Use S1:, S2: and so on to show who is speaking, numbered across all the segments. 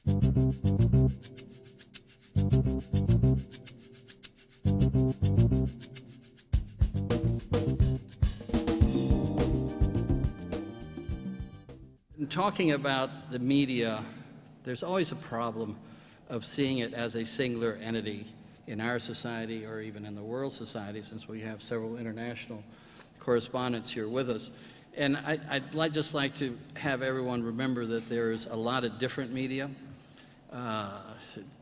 S1: In talking about the media, there's always a problem of seeing it as a singular entity in our society or even in the world society, since we have several international correspondents here with us. And I'd just like to have everyone remember that there's a lot of different media,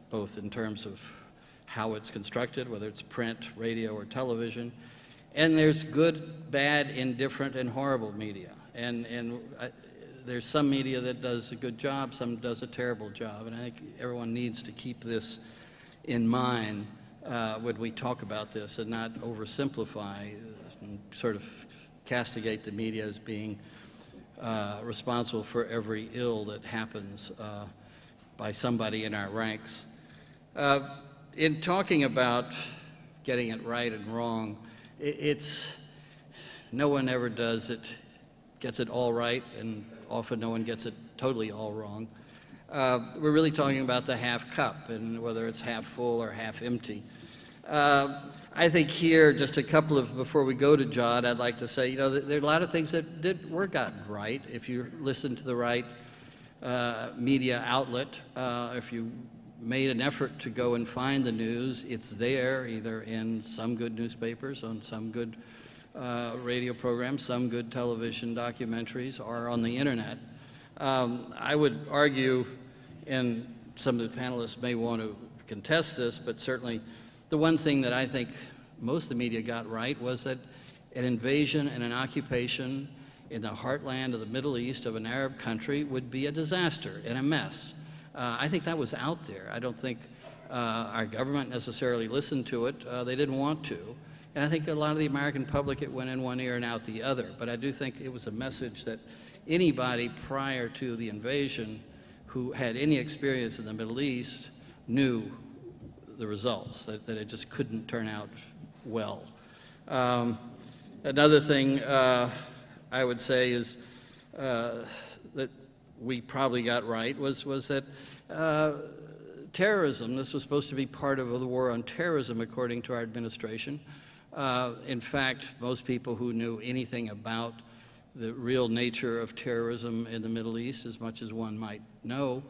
S1: both in terms of how it's constructed, whether it's print, radio, or television. And there's good, bad, indifferent, and horrible media. And there's some media that does a good job, some does a terrible job. And I think everyone needs to keep this in mind when we talk about this and not oversimplify and sort of castigate the media as being responsible for every ill that happens by somebody in our ranks. In talking about getting it right and wrong, no one ever gets it all right, and often no one gets it totally all wrong. We're really talking about the half cup and whether it's half full or half empty. I think here, just a couple of, before we go to John, I'd like to say, there are a lot of things that were gotten right. If you listen to the right media outlet, if you made an effort to go and find the news, it's there, either in some good newspapers, on some good radio programs, some good television documentaries, or on the internet. I would argue, and some of the panelists may want to contest this, but certainly the one thing that I think most of the media got right was that an invasion and an occupation in the heartland of the Middle East of an Arab country would be a disaster and a mess. I think that was out there. I don't think our government necessarily listened to it. They didn't want to. And I think a lot of the American public, it went in one ear and out the other. But I do think it was a message that anybody prior to the invasion who had any experience in the Middle East knew the results, that it just couldn't turn out well. Another thing I would say is that we probably got right was that terrorism, this was supposed to be part of the war on terrorism according to our administration. In fact, most people who knew anything about the real nature of terrorism in the Middle East, as much as one might know,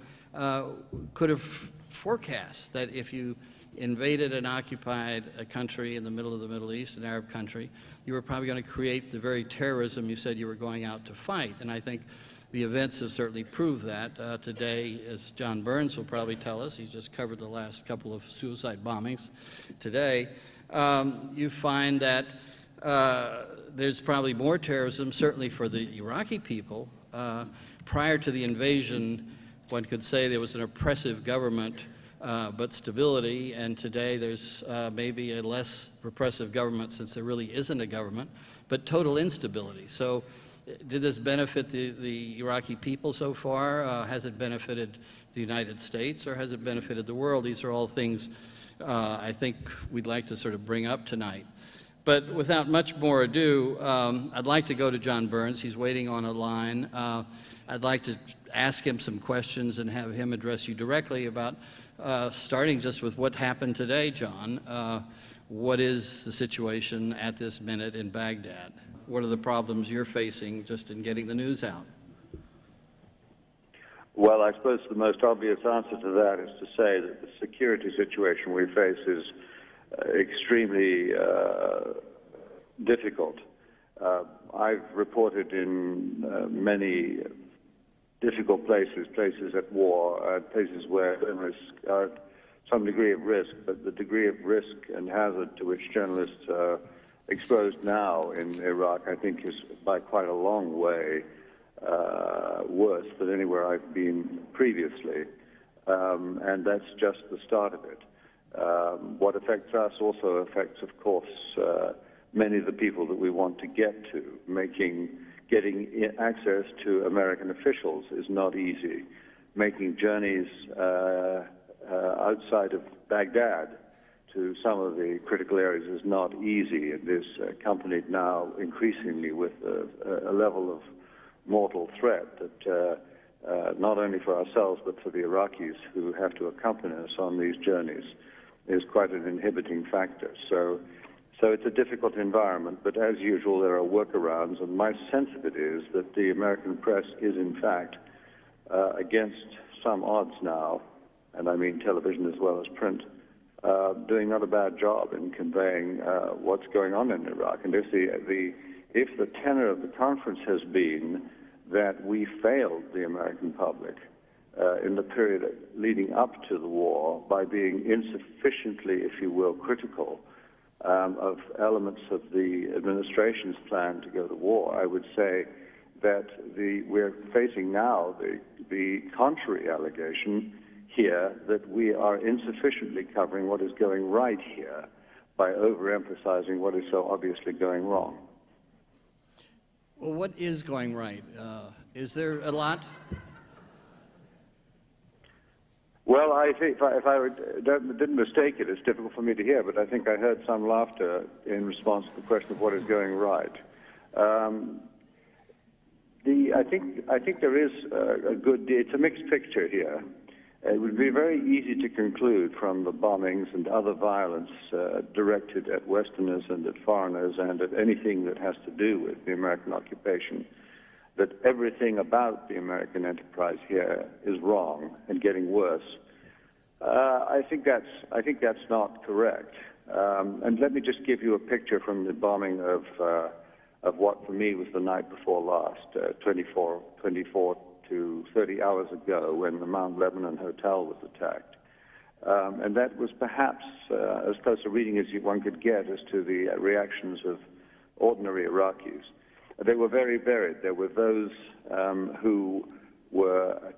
S1: could have forecast that if you invaded and occupied a country in the middle of the Middle East, an Arab country, you were probably going to create the very terrorism you said you were going out to fight. And I think the events have certainly proved that. Today, as John Burns will probably tell us, he's just covered the last couple of suicide bombings today, you find that there's probably more terrorism, certainly for the Iraqi people. Prior to the invasion, one could say there was an oppressive government, but stability, and today there's maybe a less repressive government, since there really isn't a government, but total instability. So did this benefit the Iraqi people so far? Has it benefited the United States, or has it benefited the world? These are all things I think we'd like to sort of bring up tonight. But without much more ado, I'd like to go to John Burns. He's waiting on a line. I'd like to ask him some questions and have him address you directly about starting just with what happened today, John. What is the situation at this minute in Baghdad? What are the problems you're facing just in getting the news out?
S2: Well, I suppose the most obvious answer to that is to say that the security situation we face is extremely difficult. I've reported in many difficult places at war, places where journalists are at some degree of risk, but the degree of risk and hazard to which journalists are exposed now in Iraq, I think, is by quite a long way worse than anywhere I've been previously. And that's just the start of it. What affects us also affects, of course, many of the people that we want to get to. Getting access to American officials is not easy. Making journeys outside of Baghdad to some of the critical areas is not easy. It is accompanied now increasingly with a level of mortal threat that not only for ourselves but for the Iraqis who have to accompany us on these journeys, is quite an inhibiting factor. So it's a difficult environment, but as usual, there are workarounds, and my sense of it is that the American press is, in fact, against some odds now, and I mean television as well as print, doing not a bad job in conveying what's going on in Iraq. And if the tenor of the conference has been that we failed the American public in the period leading up to the war by being insufficiently, if you will, critical of elements of the administration's plan to go to war, I would say that we're facing now the contrary allegation here that we are insufficiently covering what is going right here by overemphasizing what is so obviously going wrong.
S1: Well, what is going right? Is there a lot?
S2: Well, I think if I didn't mistake it, it's difficult for me to hear, but I think I heard some laughter in response to the question of what is going right. I think there is a good deal. It's a mixed picture here. It would be very easy to conclude from the bombings and other violence directed at Westerners and at foreigners and at anything that has to do with the American occupation that everything about the American enterprise here is wrong and getting worse. I think that's not correct. And let me just give you a picture from the bombing of what for me was the night before last, 24 to 30 hours ago, when the Mount Lebanon Hotel was attacked. And that was perhaps as close a reading as one could get as to the reactions of ordinary Iraqis. They were very varied. There were those who were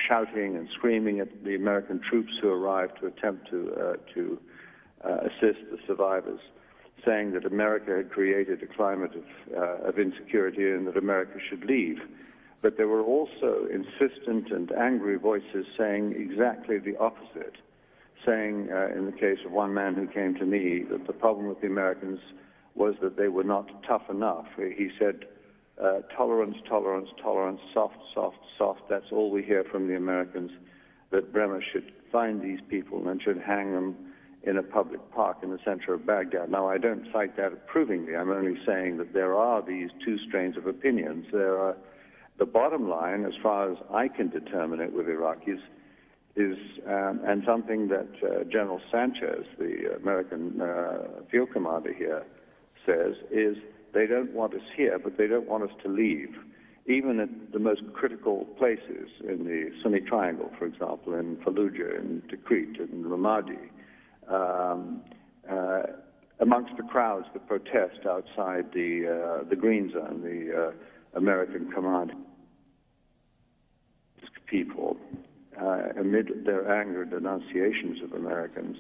S2: shouting and screaming at the American troops who arrived to attempt to assist the survivors, saying that America had created a climate of insecurity and that America should leave. But there were also insistent and angry voices saying exactly the opposite, saying, in the case of one man who came to me, that the problem with the Americans was that they were not tough enough. He said, tolerance, tolerance, tolerance, soft, soft, soft. That's all we hear from the Americans, that Bremer should find these people and should hang them in a public park in the center of Baghdad. Now, I don't cite that approvingly. I'm only saying that there are these two strains of opinions. There are the bottom line, as far as I can determine it with Iraqis, is, and something that General Sanchez, the American field commander here, says, is they don't want us here, but they don't want us to leave. Even at the most critical places in the Sunni Triangle, for example, in Fallujah, in Tikrit, in Ramadi, amongst the crowds that protest outside the Green Zone, the American command people, amid their anger and denunciations of Americans,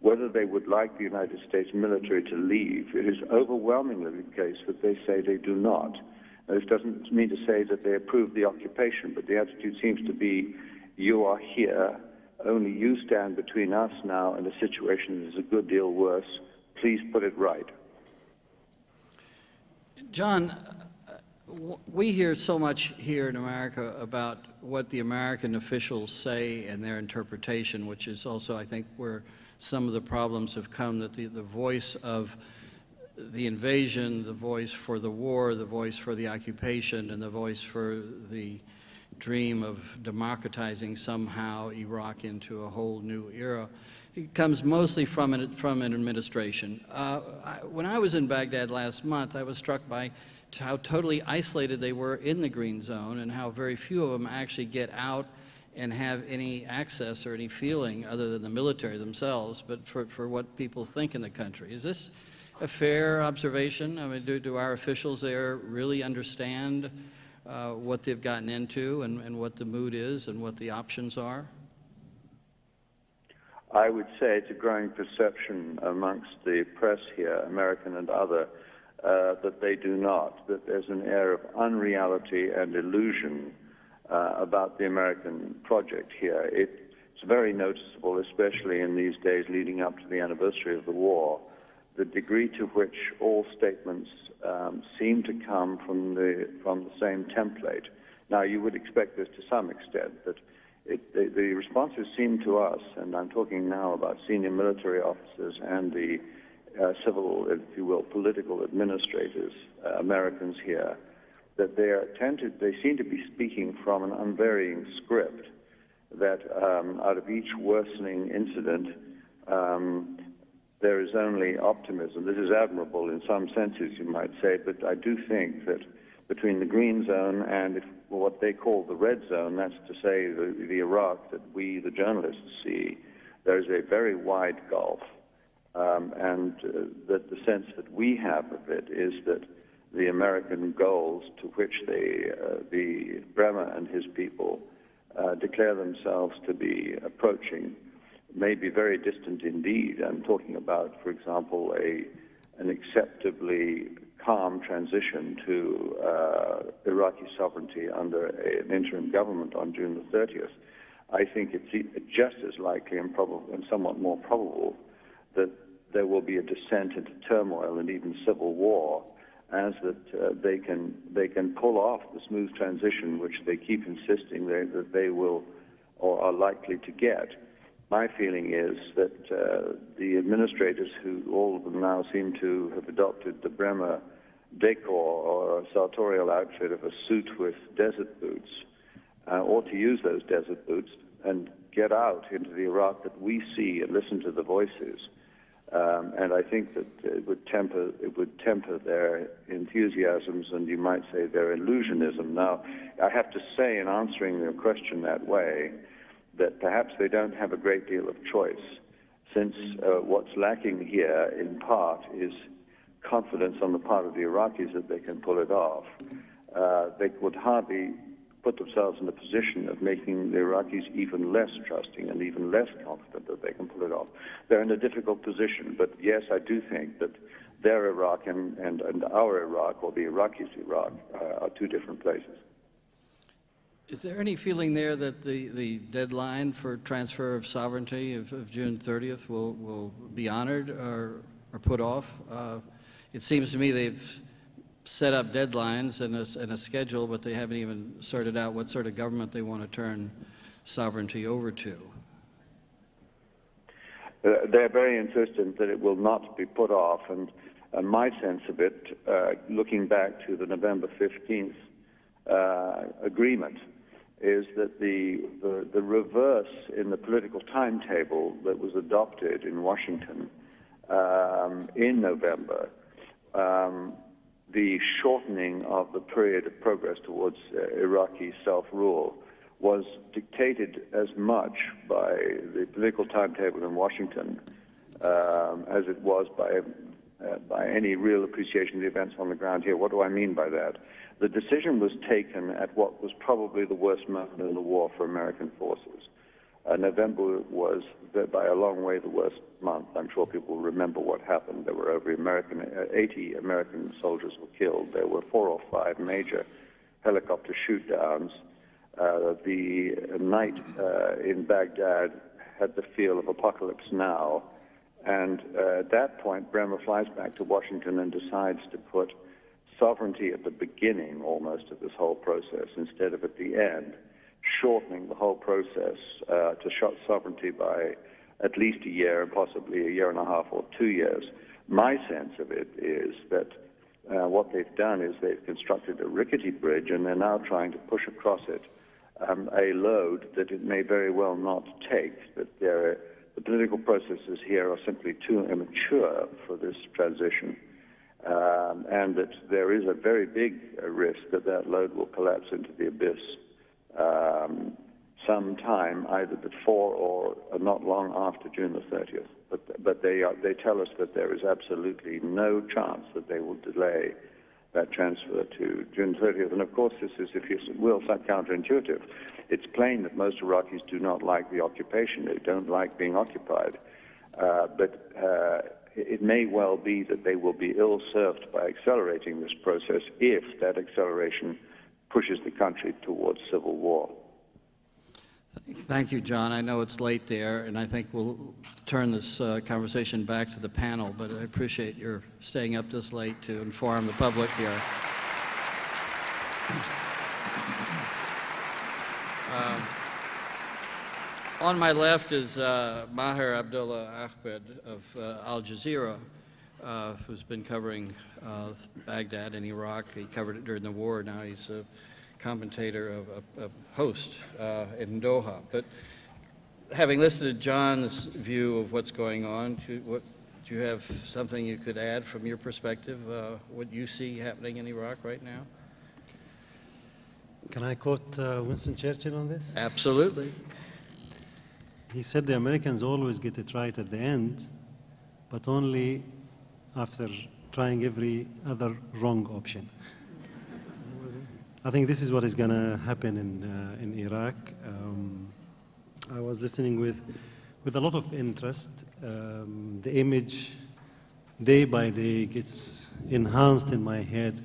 S2: whether they would like the United States military to leave, it is overwhelmingly the case that they say they do not. Now, this doesn't mean to say that they approve the occupation, but the attitude seems to be, you are here, only you stand between us now and a situation that is a good deal worse. Please put it right.
S1: John, we hear so much here in America about what the American officials say and their interpretation, which is also, I think, where some of the problems have come, that the voice of the invasion, the voice for the war, the voice for the occupation, and the voice for the dream of democratizing somehow Iraq into a whole new era, it comes mostly from an administration. When I was in Baghdad last month, I was struck by how totally isolated they were in the Green Zone and how very few of them actually get out and have any access or any feeling other than the military themselves, but for what people think in the country. Is this a fair observation? I mean, do our officials there really understand what they've gotten into and what the mood is and what the options are?
S2: I would say it's a growing perception amongst the press here, American and other, that they do not, that there's an air of unreality and illusion about the American project here. It's very noticeable, especially in these days leading up to the anniversary of the war, the degree to which all statements seem to come from the same template. Now, you would expect this to some extent, but the responses seem to us, and I'm talking now about senior military officers and the civil, if you will, political administrators, Americans here, that they seem to be speaking from an unvarying script, that out of each worsening incident, there is only optimism. This is admirable in some senses, you might say, but I do think that between the green zone and what they call the red zone, that's to say the Iraq that we, the journalists, see, there's a very wide gulf. And that the sense that we have of it is that the American goals to which the Bremer and his people declare themselves to be approaching may be very distant indeed. I'm talking about, for example, an acceptably calm transition to Iraqi sovereignty under an interim government on June the 30th. I think it's just as likely and probable, and somewhat more probable, that there will be a descent into turmoil and even civil war, as that they can pull off the smooth transition which they keep insisting that they will or are likely to get. My feeling is that the administrators, who all of them now seem to have adopted the Bremer decor or sartorial outfit of a suit with desert boots, ought to use those desert boots and get out into the Iraq that we see and listen to the voices. And I think that it would temper their enthusiasms and, you might say, their illusionism. Now, I have to say, in answering your question that way, that perhaps they don't have a great deal of choice, since what's lacking here, in part, is confidence on the part of the Iraqis that they can pull it off. They would hardly put themselves in the position of making the Iraqis even less trusting and even less confident that they can pull it off. They're in a difficult position, but yes, I do think that their Iraq and our Iraq, or the Iraqis' Iraq, are two different places.
S1: Is there any feeling there that the deadline for transfer of sovereignty of June 30th will be honored or put off? It seems to me they've set up deadlines and a schedule, but they haven't even sorted out what sort of government they want to turn sovereignty over to.
S2: They're very insistent that it will not be put off, and my sense of it, looking back to the November 15th agreement, is that the reverse in the political timetable that was adopted in Washington in November, the shortening of the period of progress towards Iraqi self-rule was dictated as much by the political timetable in Washington as it was by any real appreciation of the events on the ground here. What do I mean by that? The decision was taken at what was probably the worst moment in the war for American forces. November was, by a long way, the worst month. I'm sure people remember what happened. There were over 80 American soldiers were killed. There were 4 or 5 major helicopter shoot-downs. The night in Baghdad had the feel of apocalypse now. And at that point, Bremer flies back to Washington and decides to put sovereignty at the beginning, almost, of this whole process, instead of at the end, shortening the whole process to shut sovereignty by at least a year and possibly a year and a half or 2 years. My sense of it is that what they've done is they've constructed a rickety bridge, and they're now trying to push across it a load that it may very well not take, that the political processes here are simply too immature for this transition, and that there is a very big risk that that load will collapse into the abyss sometime either before or not long after June the 30th. But they tell us that there is absolutely no chance that they will delay that transfer to June 30th. And of course, this is, if you will, counterintuitive. It's plain that most Iraqis do not like the occupation. They don't like being occupied. But it may well be that they will be ill-served by accelerating this process if that acceleration pushes the country towards civil war.
S1: Thank you, John. I know it's late there, and I think we'll turn this conversation back to the panel, but I appreciate your staying up this late to inform the public here. On my left is Maher Abdallah Ahmad of Al Jazeera, who's been covering Baghdad and Iraq. He covered it during the war. Now he's a commentator, a host in Doha. But having listened to John's view of what's going on, do you have something you could add from your perspective, what you see happening in Iraq right now?
S3: Can I quote Winston Churchill on this?
S1: Absolutely.
S3: He said the Americans always get it right at the end, but only after trying every other wrong option. I think this is what is going to happen in Iraq. I was listening with a lot of interest. The image day by day gets enhanced in my head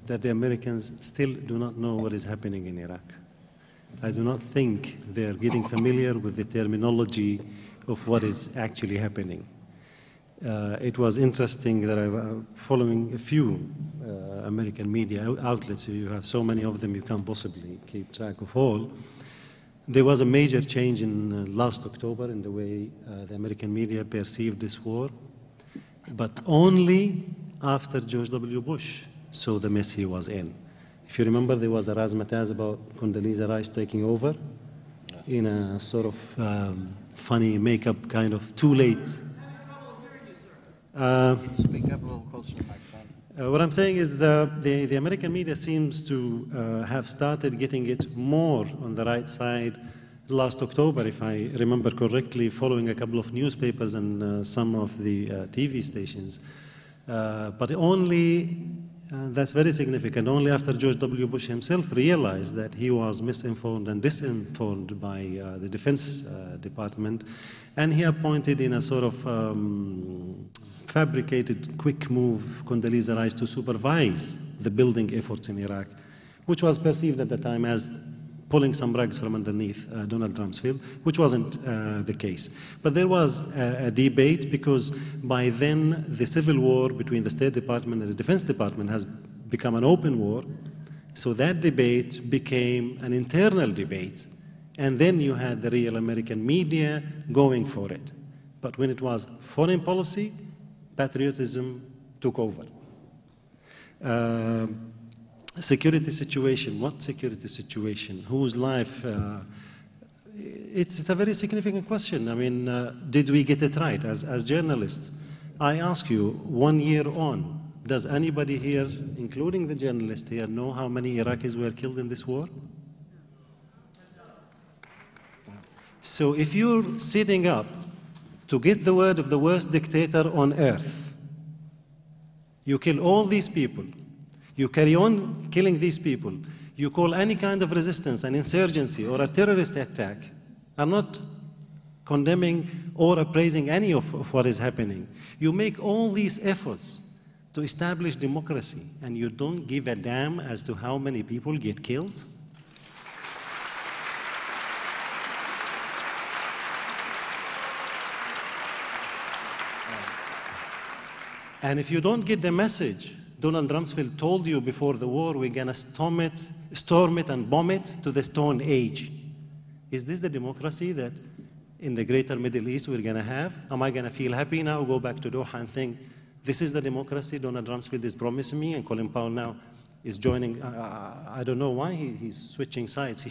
S3: that the Americans still do not know what is happening in Iraq. I do not think they're getting familiar with the terminology of what is actually happening. It was interesting that I'm following a few American media outlets. You have so many of them, you can't possibly keep track of all. There was a major change in last October in the way the American media perceived this war, but only after George W. Bush saw the mess he was in. If you remember, there was a razzmatazz about Condoleezza Rice taking over in a sort of funny makeup kind of too late.
S1: Speak up a little closer to my phone.
S3: What I'm saying is the American media seems to have started getting it more on the right side last October, if I remember correctly, following a couple of newspapers and some of the TV stations. But only that's very significant. Only after George W. Bush himself realized that he was misinformed and disinformed by the Defense Department, and he appointed in a sort of fabricated, quick move Condoleezza Rice to supervise the building efforts in Iraq, which was perceived at the time as pulling some rugs from underneath Donald Rumsfeld, which wasn't the case. But there was a debate because by then the civil war between the State Department and the Defense Department has become an open war. So that debate became an internal debate. And then you had the real American media going for it. But when it was foreign policy, patriotism took over. Security situation, what security situation? Whose life? It's a very significant question. I mean, did we get it right as journalists? I ask you, 1 year on, does anybody here, including the journalist here, know how many Iraqis were killed in this war? So if you're sitting up to get the word of the worst dictator on earth, you kill all these people, you carry on killing these people, you call any kind of resistance an insurgency or a terrorist attack, I'm not condemning or appraising any of what is happening. You make all these efforts to establish democracy, and you don't give a damn as to how many people get killed? And if you don't get the message, Donald Rumsfeld told you before the war, we're going to storm it and bomb it to the Stone Age. Is this the democracy that in the greater Middle East we're going to have? Am I going to feel happy now, go back to Doha and think, this is the democracy Donald Rumsfeld is promising me, and Colin Powell now is joining? I don't know why he's switching sides.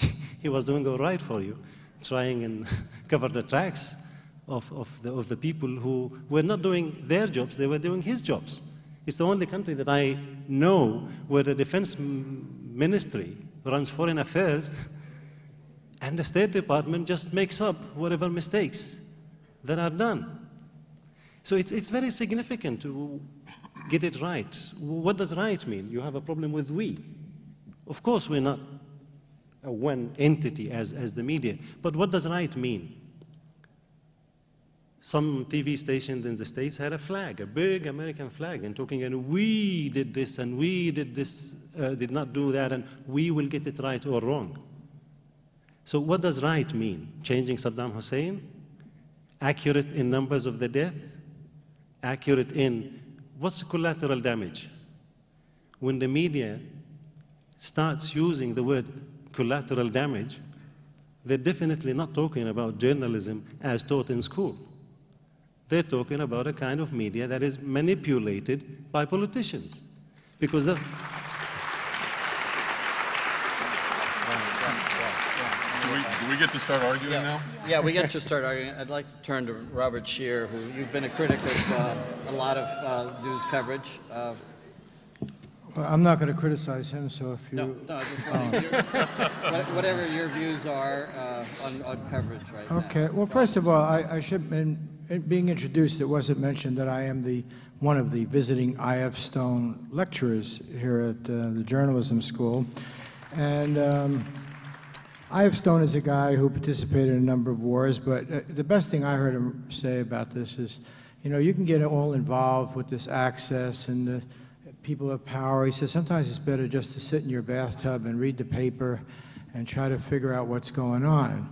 S3: He was doing all right for you, trying and cover the tracks of the people who were not doing their jobs, they were doing his jobs. It's the only country that I know where the defense ministry runs foreign affairs and the State Department just makes up whatever mistakes that are done. So it's very significant to get it right. What does right mean? You have a problem with we. Of course, we're not a one entity as the media, but what does right mean? Some TV stations in the States had a flag, a big American flag, and talking, and we did this, and we did this, did not do that, and we will get it right or wrong. So what does right mean? Changing Saddam Hussein? Accurate in numbers of the death? Accurate in what's collateral damage? When the media starts using the word collateral damage, they're definitely not talking about journalism as taught in school. They're talking about a kind of media that is manipulated by politicians. Because of...
S4: Do we get to start arguing now?
S1: Yeah, we get to start arguing. I'd like to turn to Robert Scheer, who you've been a critic of a lot of news coverage.
S5: Well, I'm not going to criticize him, so if you...
S1: No, I just want to hear whatever your views are on coverage right now.
S5: Okay. Well, first of all, I should, in being introduced, it wasn't mentioned that I am one of the visiting I.F. Stone lecturers here at the journalism school. And I.F. Stone is a guy who participated in a number of wars, but the best thing I heard him say about this is, you know, you can get all involved with this access and the people of power. He says sometimes it's better just to sit in your bathtub and read the paper and try to figure out what's going on.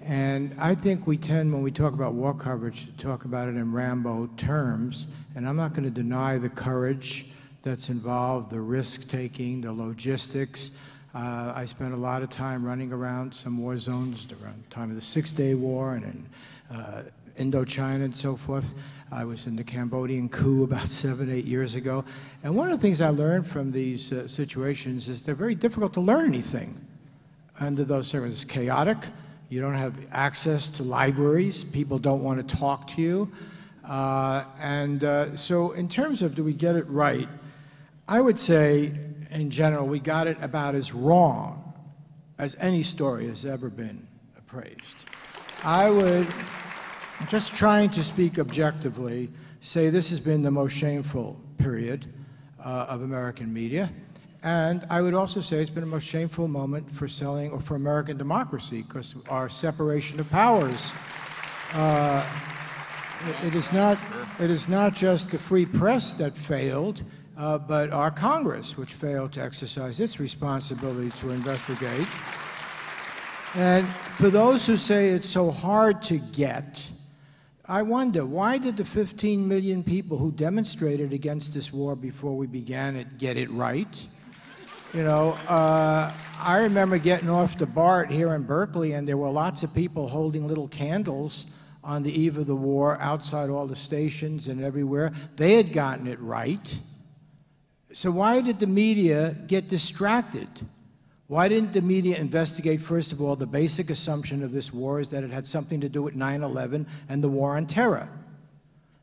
S5: And I think we tend, when we talk about war coverage, to talk about it in Rambo terms. And I'm not going to deny the courage that's involved, the risk-taking, the logistics. I spent a lot of time running around some war zones around the time of the Six-Day War and in Indochina and so forth. I was in the Cambodian coup about 7, 8 years ago. And one of the things I learned from these situations is they're very difficult to learn anything under those circumstances. It's chaotic. You don't have access to libraries. People don't want to talk to you. So in terms of do we get it right, I would say, in general, we got it about as wrong as any story has ever been appraised. I would, just trying to speak objectively, say this has been the most shameful period of American media. And I would also say it's been the most shameful moment for selling or for American democracy, because our separation of powers. It is not just the free press that failed, but our Congress, which failed to exercise its responsibility to investigate. And for those who say it's so hard to get, I wonder, why did the 15 million people who demonstrated against this war before we began it get it right? You know, I remember getting off the BART here in Berkeley, and there were lots of people holding little candles on the eve of the war outside all the stations and everywhere. They had gotten it right. So why did the media get distracted? Why didn't the media investigate, first of all, the basic assumption of this war is that it had something to do with 9/11 and the war on terror?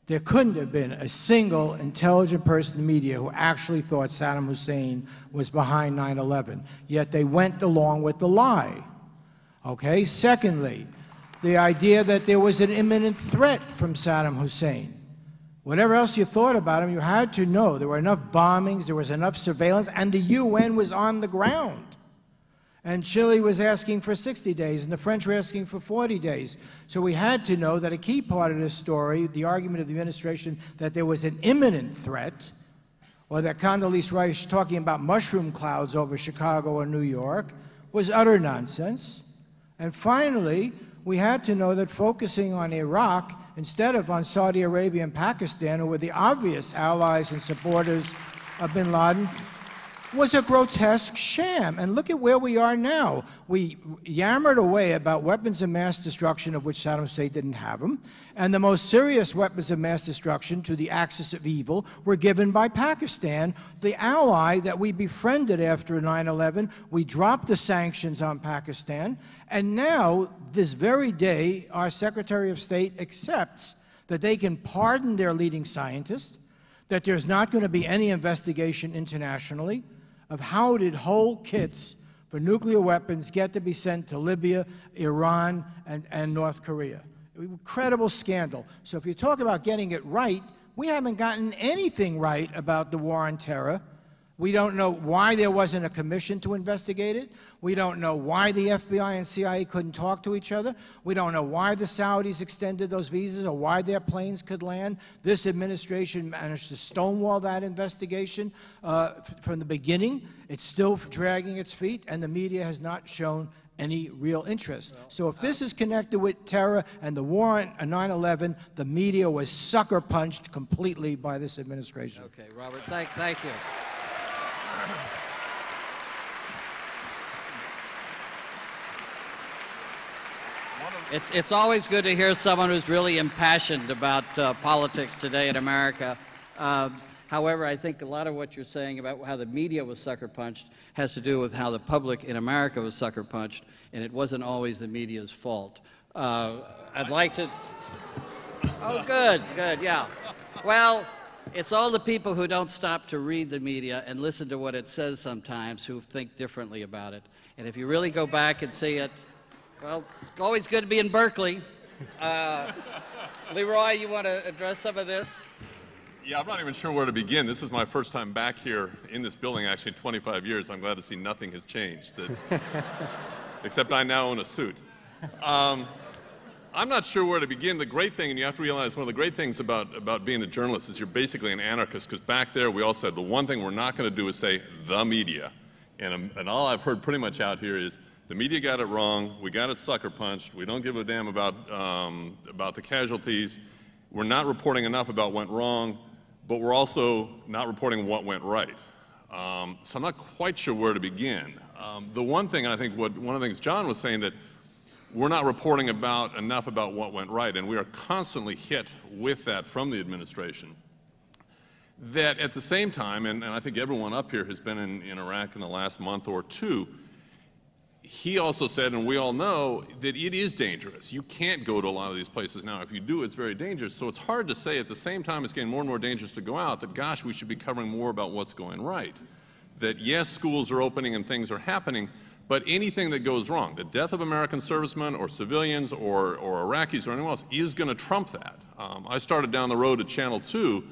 S5: There couldn't have been a single intelligent person in the media who actually thought Saddam Hussein was behind 9/11, yet they went along with the lie. Okay? Secondly, the idea that there was an imminent threat from Saddam Hussein. Whatever else you thought about him, you had to know there were enough bombings, there was enough surveillance, and the UN was on the ground. And Chile was asking for 60 days, and the French were asking for 40 days. So we had to know that a key part of this story, the argument of the administration that there was an imminent threat, or that Condoleezza Rice talking about mushroom clouds over Chicago or New York, was utter nonsense. And finally, we had to know that focusing on Iraq instead of on Saudi Arabia and Pakistan, who were the obvious allies and supporters of bin Laden, was a grotesque sham. And look at where we are now. We yammered away about weapons of mass destruction, of which Saddam Hussein didn't have them, and the most serious weapons of mass destruction to the axis of evil were given by Pakistan, the ally that we befriended after 9/11. We dropped the sanctions on Pakistan, and now, this very day, our Secretary of State accepts that they can pardon their leading scientists, that there's not going to be any investigation internationally of how did whole kits for nuclear weapons get to be sent to Libya, Iran, and North Korea. Incredible scandal. So if you talk about getting it right, we haven't gotten anything right about the war on terror. We don't know why there wasn't a commission to investigate it. We don't know why the FBI and CIA couldn't talk to each other. We don't know why the Saudis extended those visas or why their planes could land. This administration managed to stonewall that investigation from the beginning. It's still dragging its feet, and the media has not shown any real interest. So if this is connected with terror and the war on 9/11, the media was sucker punched completely by this administration.
S1: Okay, Robert, thank you. It's always good to hear someone who's really impassioned about politics today in America. However, I think a lot of what you're saying about how the media was sucker punched has to do with how the public in America was sucker punched, and it wasn't always the media's fault. I'd like to... Oh, good, yeah. Well, it's all the people who don't stop to read the media and listen to what it says sometimes who think differently about it. And if you really go back and see it, well, it's always good to be in Berkeley. Leroy, you want to address some of this?
S4: Yeah, I'm not even sure where to begin. This is my first time back here in this building, actually, in 25 years. I'm glad to see nothing has changed, except I now own a suit. I'm not sure where to begin. The great thing, and you have to realize one of the great things about being a journalist is you're basically an anarchist, because back there we all said the one thing we're not going to do is say the media. And all I've heard pretty much out here is the media got it wrong, we got it sucker punched, we don't give a damn about the casualties, we're not reporting enough about what went wrong, but we're also not reporting what went right. So I'm not quite sure where to begin. The one thing, I think one of the things John was saying, that we're not reporting enough about what went right, and we are constantly hit with that from the administration. That at the same time, and I think everyone up here has been in Iraq in the last month or two, he also said, and we all know, that it is dangerous. You can't go to a lot of these places now. If you do, it's very dangerous. So it's hard to say at the same time it's getting more and more dangerous to go out that, gosh, we should be covering more about what's going right. That yes, schools are opening and things are happening, but anything that goes wrong, the death of American servicemen or civilians or Iraqis or anyone else, is going to trump that. I started down the road at Channel 2,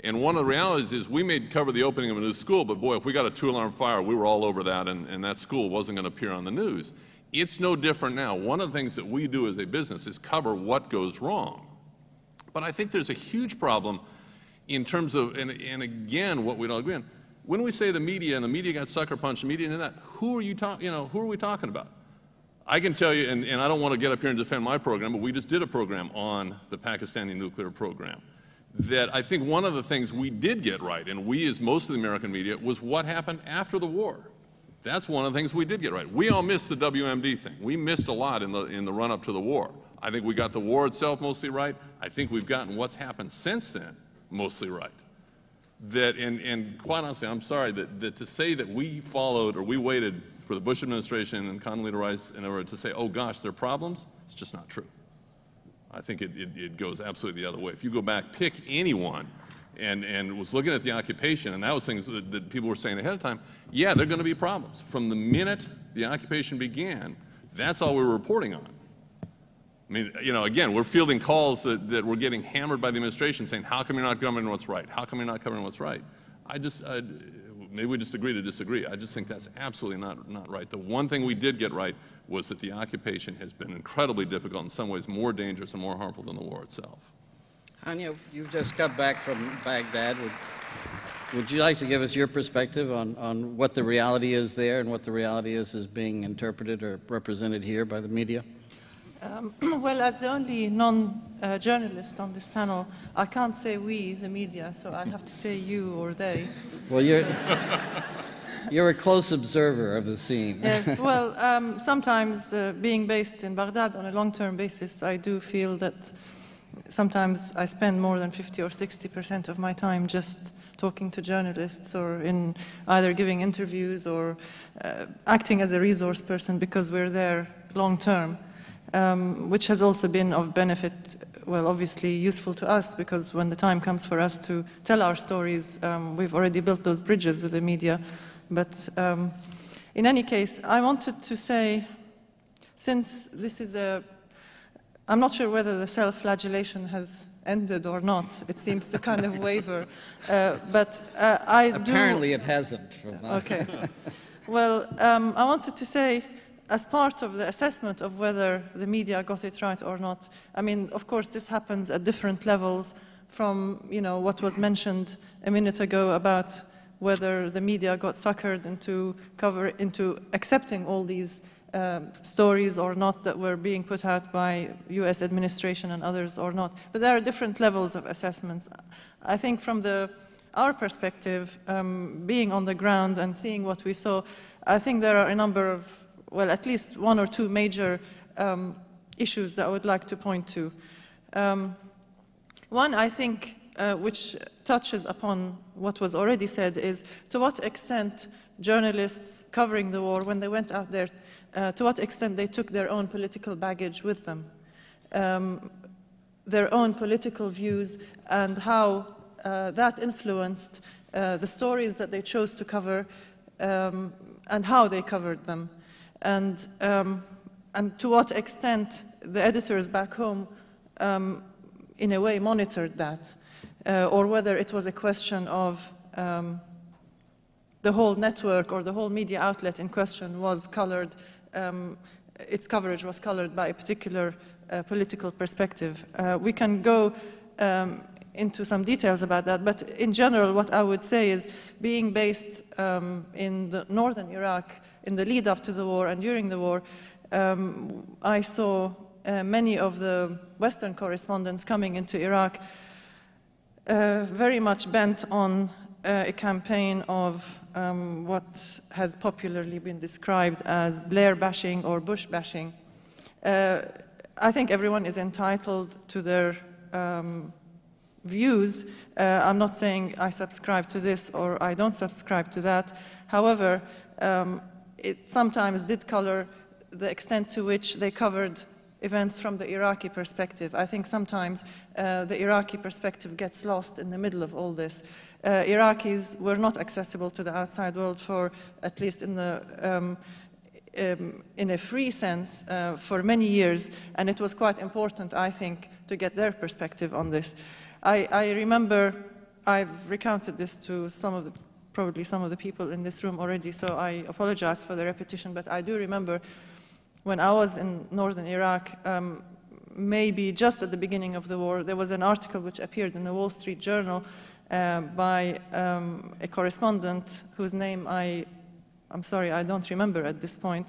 S4: and one of the realities is we may cover the opening of a new school, but boy, if we got a 2-alarm fire, we were all over that, and that school wasn't going to appear on the news. It's no different now. One of the things that we do as a business is cover what goes wrong. But I think there's a huge problem in terms of, and again, what we don't agree on, when we say the media and the media got sucker punched, the media and that, who are we talking about? I can tell you, and I don't want to get up here and defend my program, but we just did a program on the Pakistani nuclear program. That I think one of the things we did get right, and we as most of the American media, was what happened after the war. That's one of the things we did get right. We all missed the WMD thing. We missed a lot in the run-up to the war. I think we got the war itself mostly right. I think we've gotten what's happened since then mostly right. That, and quite honestly, I'm sorry, that to say that we followed or we waited for the Bush administration and Condoleezza Rice in order to say, oh gosh, there are problems, it's just not true. I think it goes absolutely the other way. If you go back, pick anyone, and was looking at the occupation, and that was things that people were saying ahead of time, yeah, there are going to be problems. From the minute the occupation began, that's all we were reporting on. I mean, you know, again, we're fielding calls that we're getting hammered by the administration saying, how come you're not covering what's right? How come you're not covering what's right? Maybe we just agree to disagree. I just think that's absolutely not right. The one thing we did get right was that the occupation has been incredibly difficult, in some ways more dangerous and more harmful than the war itself.
S1: Anya, you've just come back from Baghdad. Would you like to give us your perspective on what the reality is there and what the reality is being interpreted or represented here by the media?
S6: Well, as the only non-journalist on this panel, I can't say we, the media, so I'll have to say you or they.
S1: Well, you're a close observer of the scene.
S6: Yes, well, sometimes being based in Baghdad on a long-term basis, I do feel that sometimes I spend more than 50 or 60% of my time just talking to journalists or in either giving interviews or acting as a resource person because we're there long-term. Which has also been of benefit, well, obviously useful to us, because when the time comes for us to tell our stories, we've already built those bridges with the media. But in any case, I wanted to say, since this is I'm not sure whether the self-flagellation has ended or not. It seems to kind of waver. But
S1: Apparently it hasn't.
S6: Okay. Well, I wanted to say, as part of the assessment of whether the media got it right or not, I mean, of course, this happens at different levels from, you know, what was mentioned a minute ago about whether the media got suckered into accepting all these stories or not that were being put out by US administration and others or not. But there are different levels of assessments. I think from our perspective, being on the ground and seeing what we saw, I think there are a number of, well, at least one or two major issues that I would like to point to. One, I think, which touches upon what was already said, is to what extent journalists covering the war, when they went out there, to what extent they took their own political baggage with them, their own political views, and how that influenced the stories that they chose to cover and how they covered them, and to what extent the editors back home in a way monitored that, or whether it was a question of the whole network or the whole media outlet in question was colored, its coverage was colored by a particular political perspective. We can go into some details about that, but in general what I would say is, being based in the northern Iraq in the lead up to the war and during the war, I saw many of the Western correspondents coming into Iraq very much bent on a campaign of what has popularly been described as Blair bashing or Bush bashing. I think everyone is entitled to their views. I'm not saying I subscribe to this or I don't subscribe to that. However, it sometimes did color the extent to which they covered events from the Iraqi perspective. I think sometimes the Iraqi perspective gets lost in the middle of all this. Iraqis were not accessible to the outside world for, at least in the in a free sense, for many years, and it was quite important, I think, to get their perspective on this. I remember, I've recounted this to probably some of the people in this room already, so I apologize for the repetition, but I do remember when I was in northern Iraq, maybe just at the beginning of the war, there was an article which appeared in the Wall Street Journal by a correspondent whose name I'm sorry, I don't remember at this point,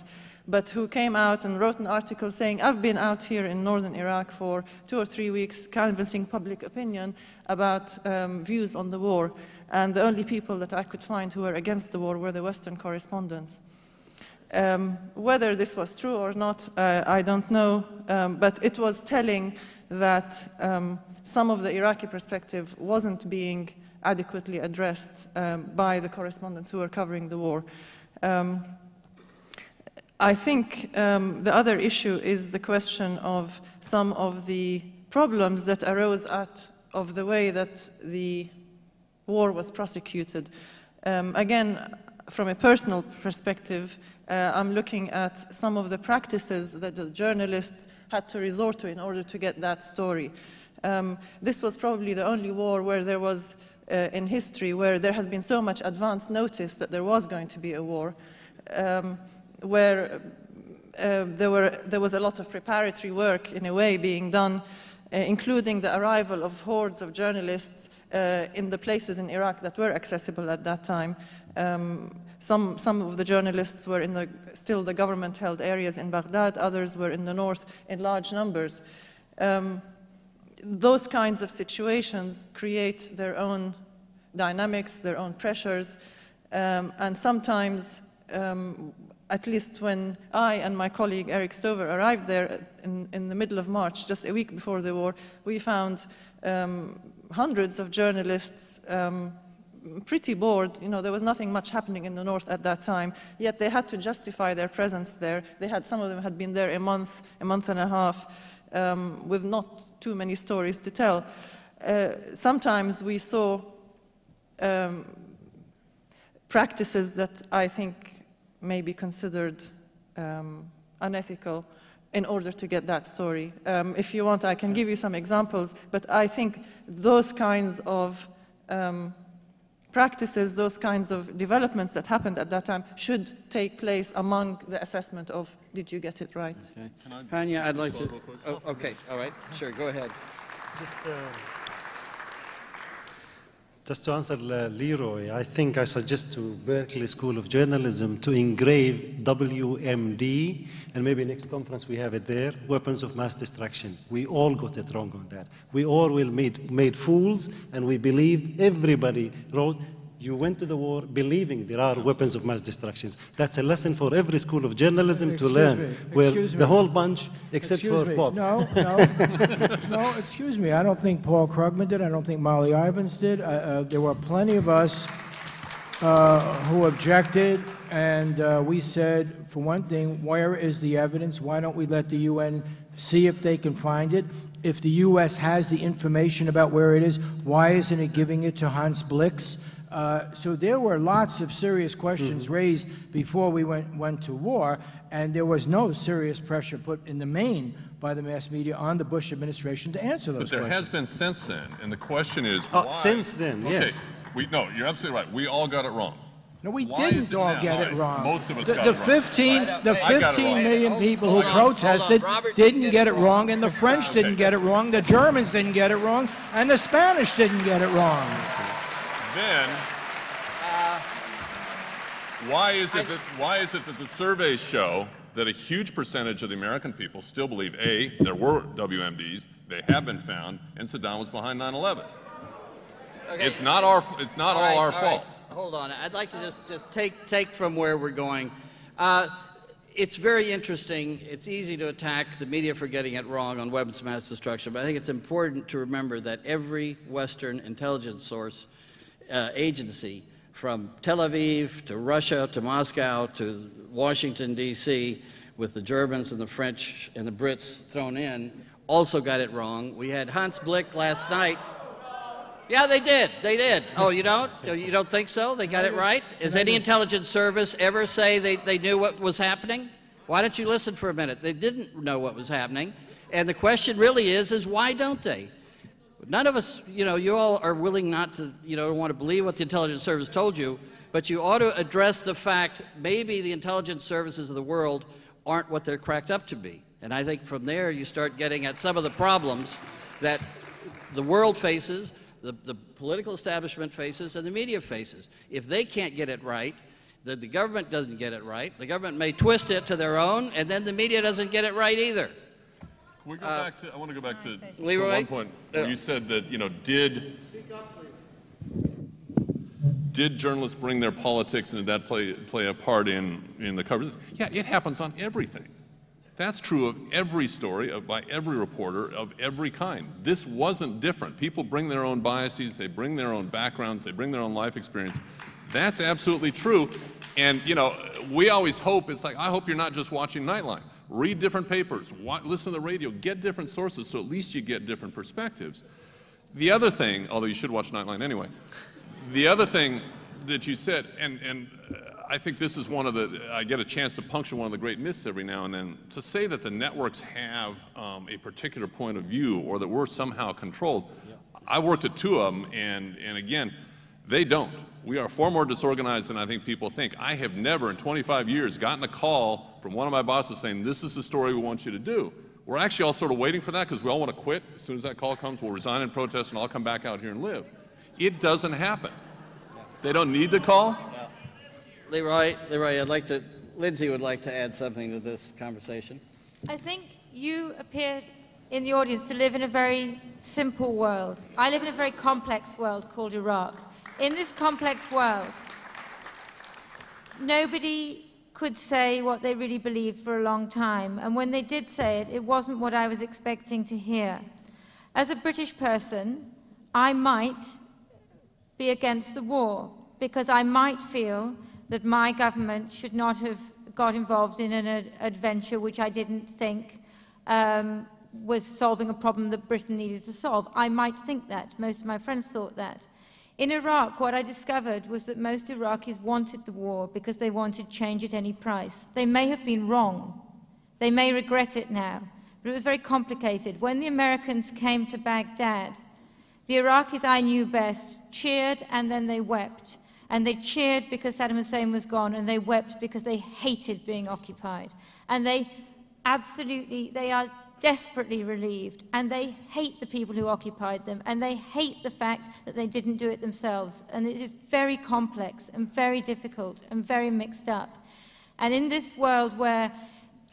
S6: but who came out and wrote an article saying, I've been out here in northern Iraq for 2 or 3 weeks canvassing public opinion about views on the war, and the only people that I could find who were against the war were the Western correspondents. Whether this was true or not, I don't know, but it was telling that some of the Iraqi perspective wasn't being adequately addressed by the correspondents who were covering the war. I think the other issue is the question of some of the problems that arose out of the way that the war was prosecuted. Again, from a personal perspective, I'm looking at some of the practices that the journalists had to resort to in order to get that story. This was probably the only war where there was, in history, where there has been so much advance notice that there was going to be a war, where there was a lot of preparatory work, in a way, being done, including the arrival of hordes of journalists in the places in Iraq that were accessible at that time. Some of the journalists were in still the government-held areas in Baghdad, others were in the north in large numbers. Those kinds of situations create their own dynamics, their own pressures, and sometimes, at least when I and my colleague Eric Stover arrived there in the middle of March, just a week before the war, we found hundreds of journalists pretty bored. You know, there was nothing much happening in the north at that time, yet they had to justify their presence there. Some of them had been there a month and a half, with not too many stories to tell. Sometimes we saw practices that I think may be considered unethical in order to get that story. If you want, I can give you some examples, but I think those kinds of practices, those kinds of developments that happened at that time should take place among the assessment of, did you get it right?
S1: Okay. Hanya, I'd like to... Oh, okay, all right, sure, go ahead.
S3: Just to answer Leroy, I think I suggest to Berkeley School of Journalism to engrave WMD, and maybe next conference we have it there, weapons of mass destruction. We all got it wrong on that. We all made fools, and we believed everybody wrote, You went to the war believing there are weapons of mass destruction. That's a lesson for every school of journalism to learn, where the whole bunch, except for Bob.
S5: No, excuse me. I don't think Paul Krugman did. I don't think Molly Ivins did. There were plenty of us who objected, and we said, for one thing, where is the evidence? Why don't we let the UN see if they can find it? If the U.S. has the information about where it is, why isn't it giving it to Hans Blix? So there were lots of serious questions raised before we went to war, and there was no serious pressure put in the main by the mass media on the Bush administration to answer those questions.
S4: But there has been since then, and the question is why?
S3: Since then, yes.
S4: No, you're absolutely right. We all got it wrong.
S5: No, we didn't all get it wrong.
S4: Most of us got it wrong.
S5: The 15 million people who protested didn't get it wrong, and the French didn't get it wrong, the Germans didn't get it wrong, and the Spanish didn't get it wrong.
S4: Then, why is it that the surveys show that a huge percentage of the American people still believe, A, there were WMDs, they have been found, and Saddam was behind 9/11? Okay. It's not all our fault.
S1: Hold on. I'd like to just take from where we're going. It's very interesting. It's easy to attack the media for getting it wrong on weapons of mass destruction, but I think it's important to remember that every Western intelligence source agency, from Tel Aviv to Russia to Moscow to Washington, D.C., with the Germans and the French and the Brits thrown in, also got it wrong. We had Hans Blix last night. Yeah, they did. They did. Oh, you don't? You don't think so? They got it right? Has any intelligence service ever say they knew what was happening? Why don't you listen for a minute? They didn't know what was happening. And the question really is why don't they? None of us, you all are willing not to, don't want to believe what the intelligence service told you, but you ought to address the fact maybe the intelligence services of the world aren't what they're cracked up to be. And I think from there you start getting at some of the problems that the world faces, the political establishment faces, and the media faces. If they can't get it right, then the government doesn't get it right. The government may twist it to their own, and then the media doesn't get it right either.
S4: Can we go back to, I want to go back to
S1: Leroy?
S4: one point where you said that, did journalists bring their politics and did that play a part in the coverage? Yeah, it happens on everything. That's true of every story, by every reporter of every kind. This wasn't different. People bring their own biases, they bring their own backgrounds, they bring their own life experience. That's absolutely true. And, we always hope, it's like, I hope you're not just watching Nightline. Read different papers, listen to the radio, get different sources so at least you get different perspectives. The other thing, although you should watch Nightline anyway, the other thing that you said, and I think this is I get a chance to puncture one of the great myths every now and then, to say that the networks have a particular point of view or that we're somehow controlled. I've worked at two of them, and again, they don't. We are far more disorganized than I think people think. I have never in 25 years gotten a call from one of my bosses saying, this is the story we want you to do. We're actually all sort of waiting for that because we all want to quit. As soon as that call comes, we'll resign in protest and I'll come back out here and live. It doesn't happen. They don't need to call.
S1: Leroy, Lindsey would like to add something to this conversation.
S7: I think you appear in the audience to live in a very simple world. I live in a very complex world called Iraq. In this complex world, nobody could say what they really believed for a long time. And when they did say it, it wasn't what I was expecting to hear. As a British person, I might be against the war because I might feel that my government should not have got involved in an adventure which I didn't think was solving a problem that Britain needed to solve. I might think that. Most of my friends thought that. In Iraq, what I discovered was that most Iraqis wanted the war because they wanted change at any price. They may have been wrong. They may regret it now. But it was very complicated. When the Americans came to Baghdad, the Iraqis I knew best cheered and then they wept. And they cheered because Saddam Hussein was gone, and they wept because they hated being occupied. And they are desperately relieved, and they hate the people who occupied them, and they hate the fact that they didn't do it themselves. And it is very complex and very difficult and very mixed up. And in this world where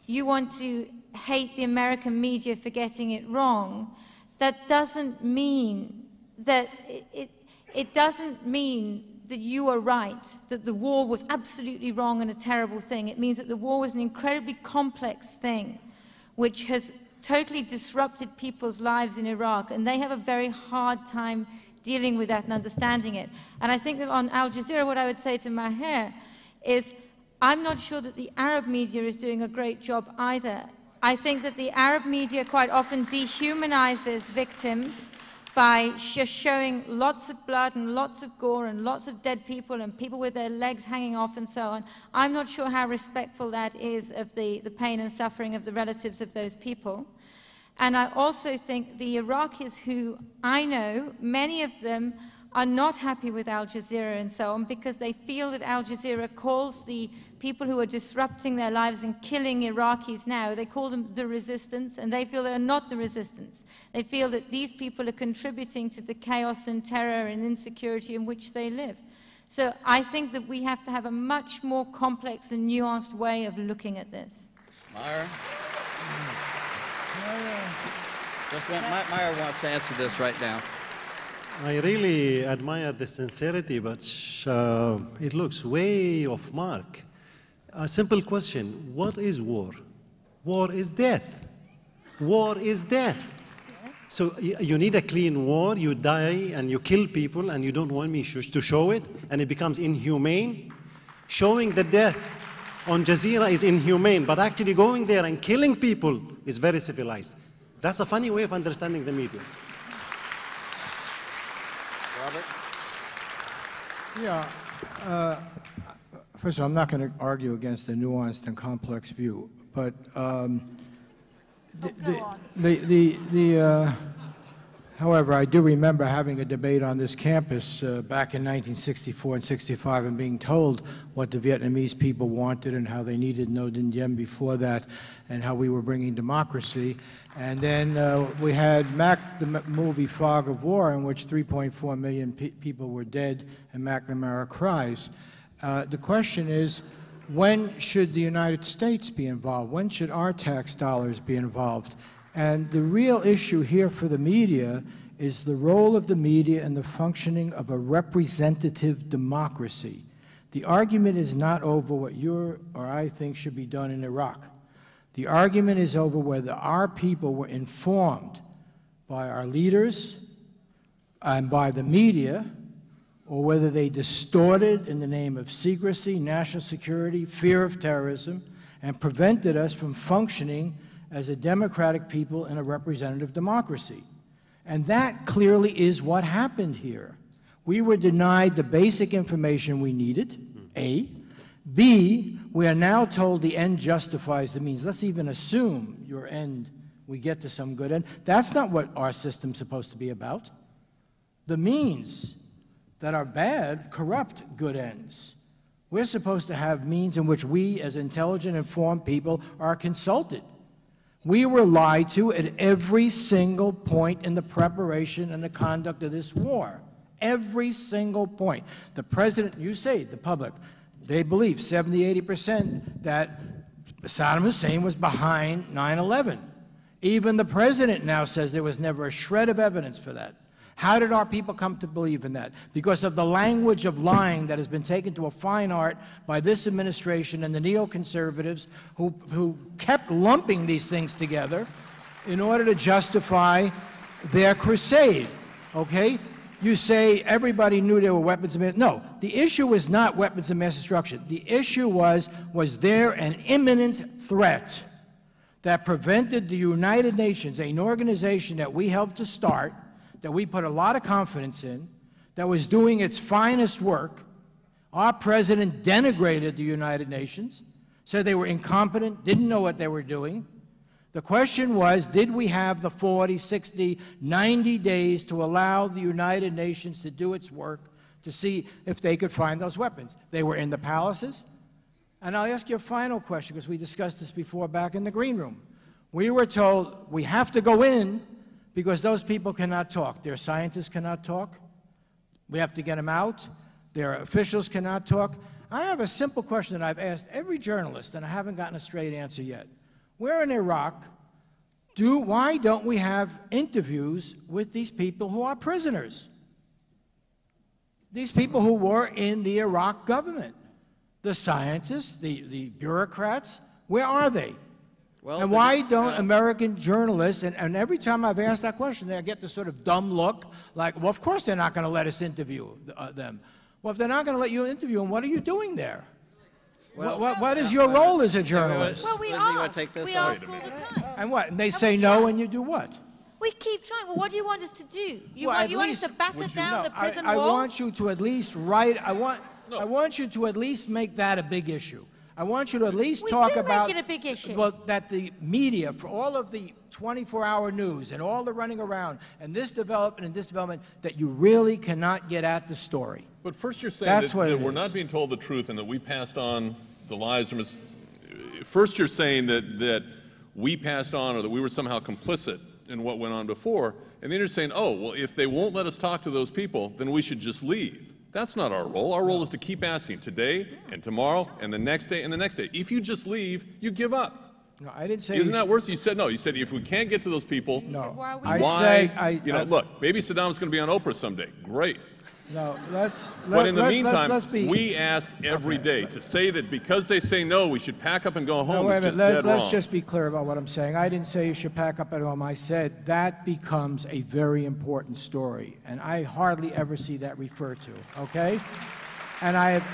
S7: you want to hate the American media for getting it wrong, that doesn't mean that it doesn't mean that you are right, that the war was absolutely wrong and a terrible thing. It means that the war was an incredibly complex thing, which has totally disrupted people's lives in Iraq, and they have a very hard time dealing with that and understanding it. And I think that on Al Jazeera, what I would say to Maher is, I'm not sure that the Arab media is doing a great job either. I think that the Arab media quite often dehumanizes victims by just showing lots of blood and lots of gore and lots of dead people and people with their legs hanging off and so on. I'm not sure how respectful that is of the pain and suffering of the relatives of those people. And I also think the Iraqis who I know, many of them are not happy with Al Jazeera and so on, because they feel that Al Jazeera calls the people who are disrupting their lives and killing Iraqis now, they call them the resistance, and they feel they are not the resistance. They feel that these people are contributing to the chaos and terror and insecurity in which they live. So I think that we have to have a much more complex and nuanced way of looking at this.
S1: Maher? Maher wants to answer this right now.
S3: I really admire the sincerity, but it looks way off mark. A simple question: what is war? War is death. War is death. So you need a clean war. You die and you kill people, and you don't want me to show it, and it becomes inhumane. Showing the death on Jazeera is inhumane, but actually going there and killing people is very civilized. That's a funny way of understanding the media.
S1: Robert?
S5: Yeah. First of all, I'm not going to argue against the nuanced and complex view, but however, I do remember having a debate on this campus back in 1964 and 65 and being told what the Vietnamese people wanted and how they needed No Dinh Diem before that and how we were bringing democracy. And then we had the movie Fog of War, in which 3.4 million people were dead, and McNamara cries. The question is, when should the United States be involved? When should our tax dollars be involved? And the real issue here for the media is the role of the media in the functioning of a representative democracy. The argument is not over what you or I think should be done in Iraq. The argument is over whether our people were informed by our leaders and by the media, or whether they distorted in the name of secrecy, national security, fear of terrorism, and prevented us from functioning as a democratic people in a representative democracy. And that clearly is what happened here. We were denied the basic information we needed, A. B, we are now told the end justifies the means. Let's even assume your end, we get to some good end. That's not what our system's supposed to be about. The means that are bad corrupt good ends. We're supposed to have means in which we, as intelligent, informed people, are consulted. We were lied to at every single point in the preparation and the conduct of this war. Every single point. The president, you say, the public, they believe 70, 80% that Saddam Hussein was behind 9/11. Even the president now says there was never a shred of evidence for that. How did our people come to believe in that? Because of the language of lying that has been taken to a fine art by this administration and the neoconservatives who kept lumping these things together in order to justify their crusade, okay? You say everybody knew there were weapons of mass. No, the issue was not weapons of mass destruction. The issue was there an imminent threat that prevented the United Nations, an organization that we helped to start, that we put a lot of confidence in, that was doing its finest work. Our president denigrated the United Nations, said they were incompetent, didn't know what they were doing. The question was, did we have the 40, 60, 90 days to allow the United Nations to do its work to see if they could find those weapons? They were in the palaces. And I'll ask you a final question, because we discussed this before back in the green room. We were told we have to go in because those people cannot talk. Their scientists cannot talk. We have to get them out. Their officials cannot talk. I have a simple question that I've asked every journalist, and I haven't gotten a straight answer yet. We're in Iraq. Why don't we have interviews with these people who are prisoners? These people who were in the Iraq government. The scientists, the bureaucrats, where are they?
S1: Well,
S5: and why don't American journalists, and every time I've asked that question, I get this sort of dumb look, like, well, of course they're not going to let us interview them. Well, if they're not going to let you interview them, what are you doing there? Well, what is your role as a journalist?
S7: Well, we ask all the time.
S5: And what? And they say no, and you do what?
S7: We keep trying. Well, what do you want us to do? You
S5: Well,
S7: want us to batter down the prison
S5: I
S7: walls?
S5: want you to at least write, I want you to at least make that a big issue. I want you to at least talk about
S7: make it a big issue.
S5: Well, that the media, for all of the 24-hour news and all the running around and this development, that you really cannot get at the story.
S4: But first you're saying
S5: That's
S4: that we're not being told the truth and that we passed on the lies. First you're saying that we passed on or that we were somehow complicit in what went on before, and then you're saying, oh, well, if they won't let us talk to those people, then we should just leave. That's not our role. Our role is to keep asking today and tomorrow and the next day and the next day. If you just leave, you give up.
S5: No, I didn't say.
S4: Isn't that worse? You said no. You said if we can't get to those people,
S5: no.
S4: Why? Look, maybe Saddam's going to be on Oprah someday. Great.
S5: No,
S4: but in the meantime, we ask every day to say that because they say no, we should pack up and go home.
S5: Let's just be clear about what I'm saying. I didn't say you should pack up at home. I said that becomes a very important story, and I hardly ever see that referred to, okay? And I've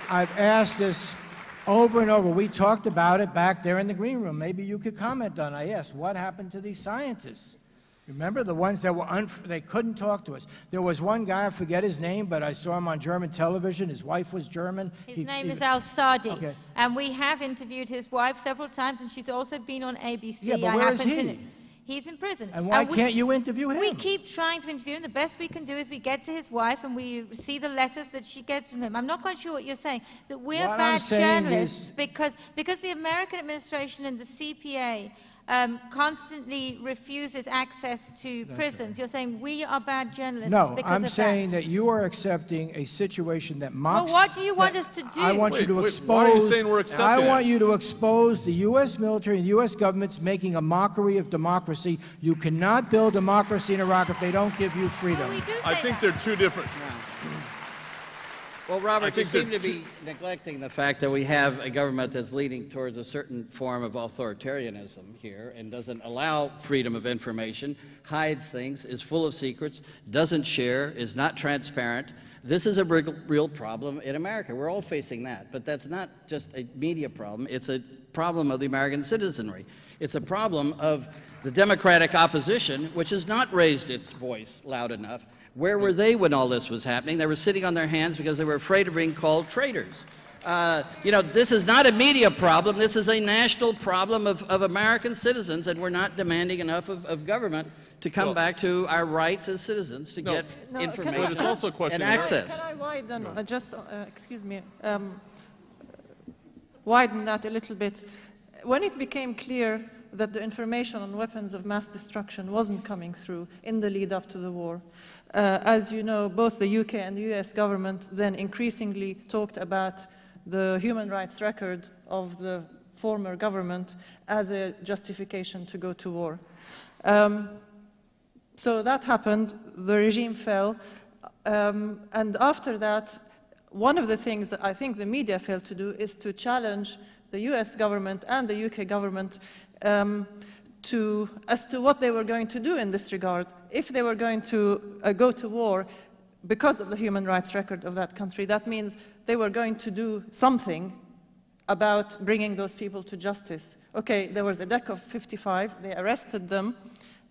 S5: asked this over and over. We talked about it back there in the green room. Maybe you could comment on it. I asked, what happened to these scientists? Remember the ones that were they couldn't talk to us. There was one guy, I forget his name, but I saw him on German television. His wife was German.
S7: His name is Al-Sadi, okay. And we have interviewed his wife several times, and she's also been on ABC.
S5: Yeah, but where is he?
S7: He's in prison.
S5: And why can't you interview him?
S7: We keep trying to interview him. The best we can do is we get to his wife and we see the letters that she gets from him. I'm not quite sure what you're saying, that we're bad journalists because the American administration and the CPA constantly refuses access to prisons. Right. You're saying we are bad journalists because of that.
S5: No, I'm saying that you are accepting a situation that mocks...
S7: Well, what do you want us to do?
S5: I want you to expose...
S4: Why are you saying we're accepting
S5: I want you to expose the U.S. military and the U.S. government's making a mockery of democracy. You cannot build democracy in Iraq if they don't give you freedom.
S7: Well,
S4: I think they're two different...
S1: Well, Robert, you seem to be neglecting the fact that we have a government that's leaning towards a certain form of authoritarianism here and doesn't allow freedom of information, hides things, is full of secrets, doesn't share, is not transparent. This is a real problem in America. We're all facing that. But that's not just a media problem. It's a problem of the American citizenry. It's a problem of the Democratic opposition, which has not raised its voice loud enough. Where were they when all this was happening? They were sitting on their hands because they were afraid of being called traitors. This is not a media problem. This is a national problem of American citizens, and we're not demanding enough of government to come back to our rights as citizens to get information
S4: but it's also a question
S1: and access.
S6: Can I widen, widen that a little bit? When it became clear that the information on weapons of mass destruction wasn't coming through in the lead up to the war, as you know, both the UK and the US government then increasingly talked about the human rights record of the former government as a justification to go to war. So that happened, the regime fell, and after that, one of the things that I think the media failed to do is to challenge the US government and the UK government as to what they were going to do in this regard. If they were going to go to war because of the human rights record of that country, that means they were going to do something about bringing those people to justice. Okay, there was a deck of 55, they arrested them,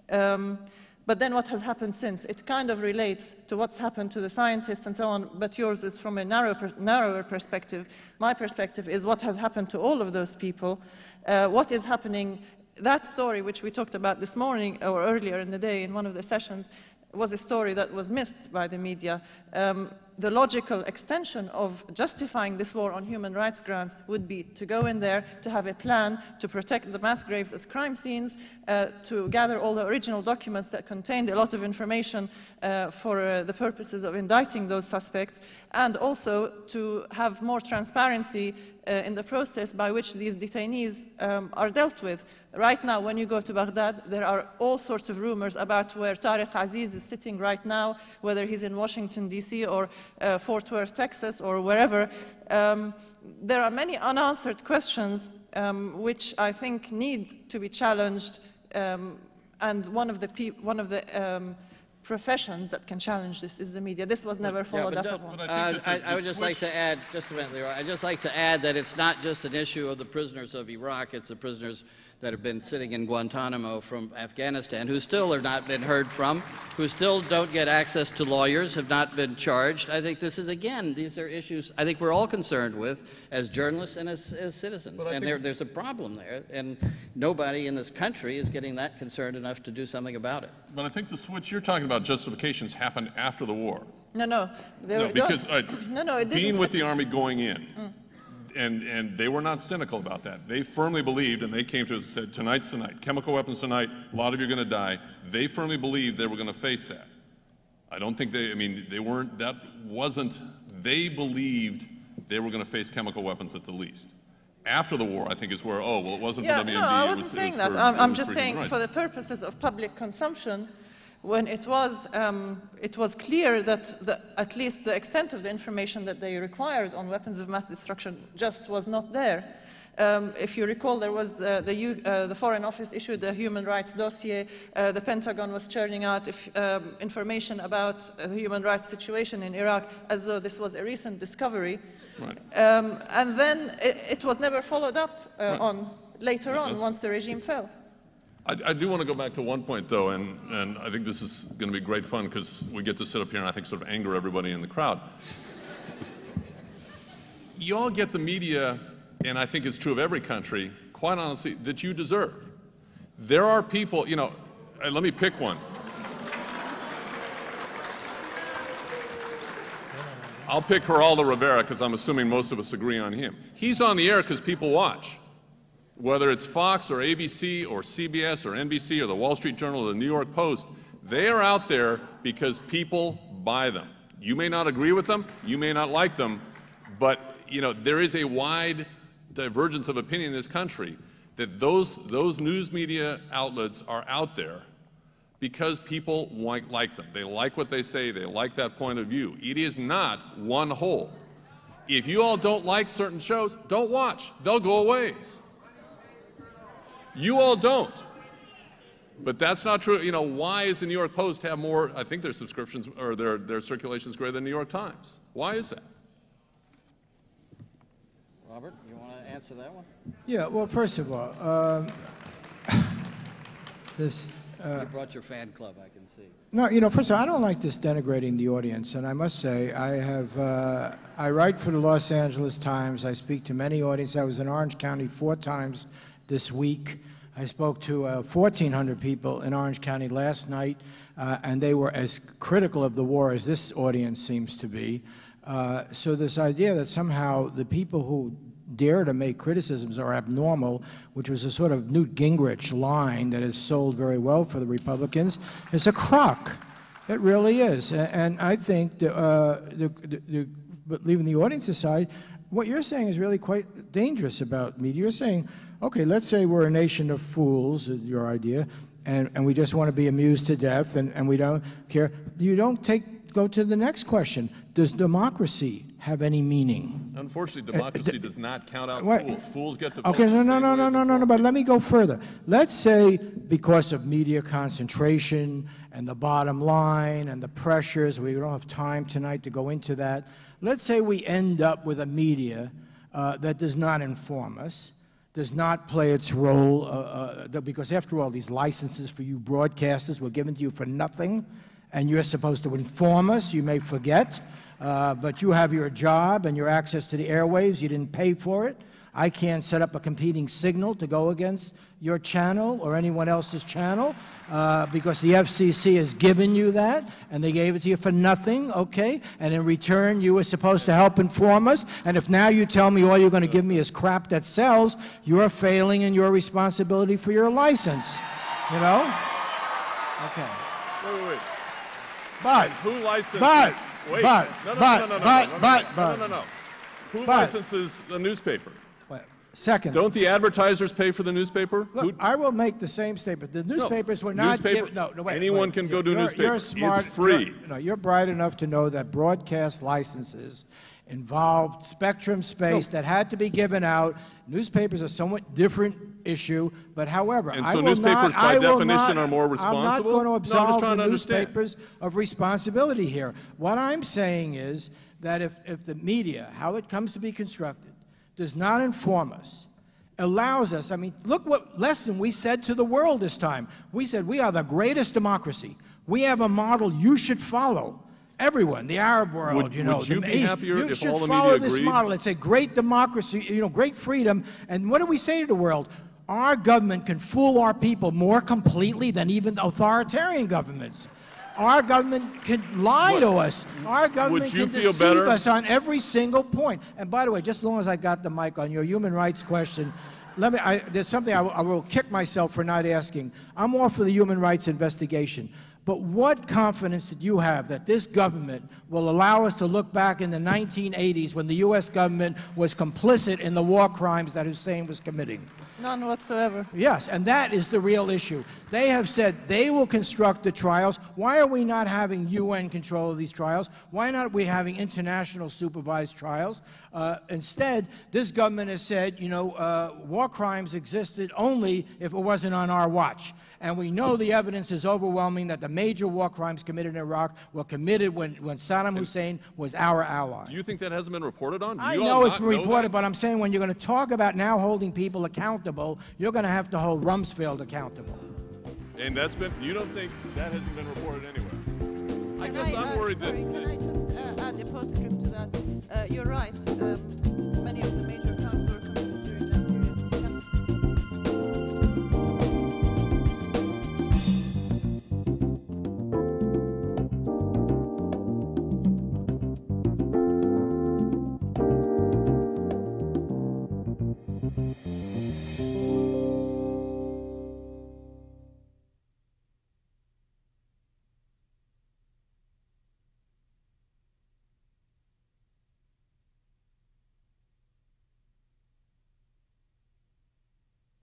S6: but then what has happened since? It kind of relates to what's happened to the scientists and so on, but yours is from a narrower perspective. My perspective is what has happened to all of those people, what is happening. That story, which we talked about this morning or earlier in the day in one of the sessions, was a story that was missed by the media. The logical extension of justifying this war on human rights grounds would be to go in there, to have a plan to protect the mass graves as crime scenes, to gather all the original documents that contained a lot of information for the purposes of indicting those suspects, and also to have more transparency in the process by which these detainees are dealt with. Right now, when you go to Baghdad, there are all sorts of rumors about where Tariq Aziz is sitting right now, whether he's in Washington, D.C. or Fort Worth, Texas, or wherever. There are many unanswered questions which I think need to be challenged, and one of the professions that can challenge this is the media. This was never followed up upon.
S1: I would just like to add, just a minute, Leroy, I'd just like to add that it's not just an issue of the prisoners of Iraq, it's the prisoners that have been sitting in Guantanamo from Afghanistan, who still have not been heard from, who still don't get access to lawyers, have not been charged. I think this is, again, these are issues I think we're all concerned with as journalists and as citizens. And there's a problem there, and nobody in this country is getting that concerned enough to do something about it.
S4: But I think the switch you're talking about, justifications, happened after the war.
S6: No.
S4: Because
S6: it didn't.
S4: Being with the Army going in, and they were not cynical about that. They firmly believed, and they came to us and said, tonight's the night, chemical weapons tonight, a lot of you are going to die. They firmly believed they were going to face that. I don't think they believed they were going to face chemical weapons at the least. After the war, I think is where, it wasn't for WMD.
S6: No, I wasn't saying that. I'm just saying for the purposes of public consumption, when it was clear that at least the extent of the information that they required on weapons of mass destruction just was not there. If you recall, there was the Foreign Office issued a human rights dossier. The Pentagon was churning out information about the human rights situation in Iraq as though this was a recent discovery. Right. And then it was never followed up on later on once the regime fell.
S4: I do want to go back to one point, though, and I think this is going to be great fun because we get to sit up here and I think sort of anger everybody in the crowd. You all get the media, and I think it's true of every country, quite honestly, that you deserve. There are people, let me pick one. I'll pick Geraldo Rivera because I'm assuming most of us agree on him. He's on the air because people watch. Whether it's Fox or ABC or CBS or NBC or the Wall Street Journal or the New York Post, they are out there because people buy them. You may not agree with them, you may not like them, but there is a wide divergence of opinion in this country that those news media outlets are out there because people like them. They like what they say, they like that point of view. It is not one whole. If you all don't like certain shows, don't watch. They'll go away. You all don't. But that's not true. Why does the New York Post have more, I think their subscriptions or their circulation is greater than the New York Times? Why is that?
S1: Robert, you want to answer that one?
S5: Yeah, well, first of all,
S1: you brought your fan club, I can see.
S5: No, first of all, I don't like this denigrating the audience, and I must say, I write for the Los Angeles Times. I speak to many audiences. I was in Orange County 4 times this week. I spoke to 1,400 people in Orange County last night, and they were as critical of the war as this audience seems to be. So this idea that somehow the people who dare to make criticisms are abnormal, which was a sort of Newt Gingrich line that has sold very well for the Republicans, is a crock. It really is. And I think, but leaving the audience aside, what you're saying is really quite dangerous about media. You're saying, okay, let's say we're a nation of fools, is your idea, and we just want to be amused to death, and we don't care. You don't go to the next question. Does democracy have any meaning?
S4: Unfortunately, democracy does not count out fools. Fools get the vote.
S5: Okay, no, but let me go further. Let's say because of media concentration and the bottom line and the pressures, we don't have time tonight to go into that. Let's say we end up with a media that does not inform us, does not play its role, because after all, these licenses for you broadcasters were given to you for nothing, and you're supposed to inform us. You may forget, but you have your job and your access to the airwaves. You didn't pay for it. I can't set up a competing signal to go against your channel or anyone else's channel because the FCC has given you that, and they gave it to you for nothing, okay? And in return, you were supposed to help inform us, and if now you tell me all you're going to give me is crap that sells, you're failing in your responsibility for your license, you know? Okay.
S4: Wait.
S5: But,
S4: who licensed?
S5: but,
S4: Wait.
S5: but,
S4: No. Who
S5: But-
S4: licenses the newspaper?
S5: Well, second,
S4: Don't the advertisers pay for the newspaper?
S5: look, I will make the same statement. The newspapers were not
S4: newspaper-
S5: given. No, wait.
S4: anyone
S5: wait.
S4: can go do
S5: You're
S4: newspaper. It's
S5: smart.
S4: free.
S5: You're bright enough to know that broadcast licenses involved spectrum space that had to be given out. Newspapers are somewhat different issue, but however,
S4: And
S5: I
S4: so
S5: will
S4: newspapers
S5: not,
S4: by
S5: I will
S4: definition
S5: not,
S4: are more
S5: I'm not
S4: responsible?
S5: going to
S4: No, I'm just
S5: absolve
S4: trying
S5: the
S4: to understand.
S5: newspapers of responsibility here. What I'm saying is that if the media, how it comes to be constructed, does not inform us, allows us, I mean, look what lesson we said to the world this time. We said we are the greatest democracy. We have a model you should follow. Everyone, the Arab world,
S4: Would
S5: you know,
S4: you
S5: the
S4: be
S5: East,
S4: happier
S5: you
S4: if
S5: should
S4: all the
S5: follow
S4: media
S5: this
S4: agreed?
S5: model. It's a great democracy, you know, great freedom. And what do we say to the world? Our government can fool our people more completely than even authoritarian governments. Our government can lie to us. Our government
S4: you
S5: can
S4: feel
S5: deceive
S4: better?
S5: us on every single point. And by the way, just as long as I got the mic on your human rights question, there's something I will kick myself for not asking. I'm all for the human rights investigation. But what confidence did you have that this government will allow us to look back in the 1980s when the U.S. government was complicit in the war crimes that Hussein was committing?
S6: None whatsoever.
S5: Yes, and that is the real issue. They have said they will construct the trials. Why are we not having UN control of these trials? Why not are we having international supervised trials? Instead, this government has said, you know, war crimes existed only if it wasn't on our watch. And we know the evidence is overwhelming that the major war crimes committed in Iraq were committed when Saddam Hussein was our ally.
S4: Do you think that hasn't been reported on? Do
S5: I
S4: you all
S5: know it's
S4: not
S5: been
S4: know
S5: reported,
S4: that?
S5: but I'm saying when you're going to talk about now holding people accountable, you're going to have to hold Rumsfeld accountable.
S4: And that's been, you don't think that hasn't been reported anywhere? I
S6: Can
S4: guess I'm worried
S6: sorry,
S4: that.
S6: can I just add a postscript to that? You're right.